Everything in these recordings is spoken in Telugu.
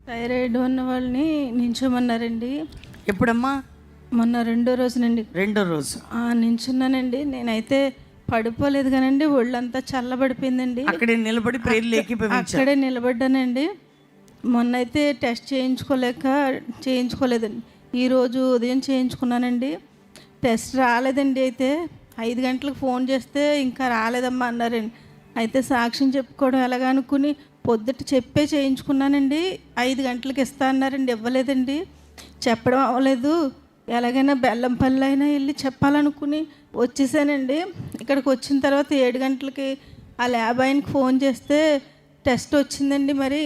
థైరాయిడ్ ఉన్న వాళ్ళని నించోమన్నారండి. ఎప్పుడమ్మా? మొన్న రెండో రోజునండి. రెండో రోజు నించున్నానండి. నేనైతే పడిపోలేదు కానండి, ఒళ్ళంతా చల్లబడిపోయిందండి. అక్కడే నిలబడి అక్కడే నిలబడ్డానండి. మొన్న అయితే టెస్ట్ చేయించుకోలేదండి. ఈరోజు ఉదయం చేయించుకున్నానండి. టెస్ట్ రాలేదండి. అయితే 5 గంటలకు ఫోన్ చేస్తే ఇంకా రాలేదమ్మా అన్నారండి. అయితే సాక్ష్యం చెప్పుకోవడం ఎలాగ అనుకుని పొద్దుట చెప్పే చేయించుకున్నానండి. 5 గంటలకు ఇస్తా అన్నారండి, ఇవ్వలేదండి. చెప్పడం అవ్వలేదు. ఎలాగైనా బెల్లంపల్లి అయినా వెళ్ళి చెప్పాలనుకుని వచ్చేసానండి. ఇక్కడికి వచ్చిన తర్వాత 7 గంటలకి ఆ ల్యాబ్ ఆయనకి ఫోన్ చేస్తే టెస్ట్ వచ్చిందండి, మరి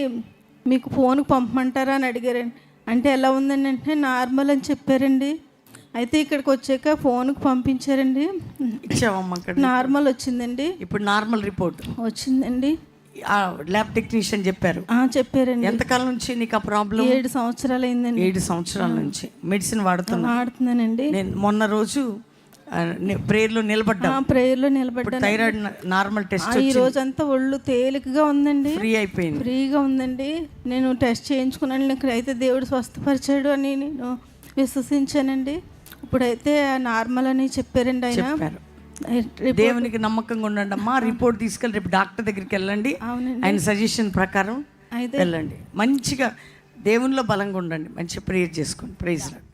మీకు ఫోన్కి పంపమంటారా అని అడిగారండి. అంటే ఎలా ఉందండి అంటే నార్మల్ అని చెప్పారండి. అయితే ఇక్కడికి వచ్చాక ఫోన్కి పంపించారండి. ఇచ్చావమ్మా? నార్మల్ వచ్చిందండి. ఇప్పుడు నార్మల్ రిపోర్ట్ వచ్చిందండి. ల్యాబ్ టెక్నీషియన్ చెప్పారండి. ఎంతకాలం నుంచి నీకు ఆ ప్రాబ్లం? 7 సంవత్సరాలు అయిందండి. 7 సంవత్సరాల నుంచి మెడిసిన్ వాడుతున్నానండి. నేను మొన్న రోజు ప్రేయర్లో నిలబడ్డా. థైరాయిడ్ నార్మల్ టెస్ట్ ఈ రోజంతా ఒళ్ళు తేలికగా ఉందండి, ఫ్రీగా ఉందండి. నేను టెస్ట్ చేయించుకున్నాను. ఇక్కడ అయితే దేవుడు స్వస్థపరిచాడు అని నేను విశ్వసించానండి. ఇప్పుడైతే నార్మల్ అని చెప్పారండి ఆయన. దేవునికి నమ్మకంగా ఉండండి అమ్మా. రిపోర్ట్ తీసుకెళ్ళి రేపు డాక్టర్ దగ్గరికి వెళ్ళండి. ఆయన సజెషన్ ప్రకారం వెళ్ళండి. మంచిగా దేవునిలో బలంగా ఉండండి. మంచిగా ప్రేయర్ చేసుకోండి. Praise lord.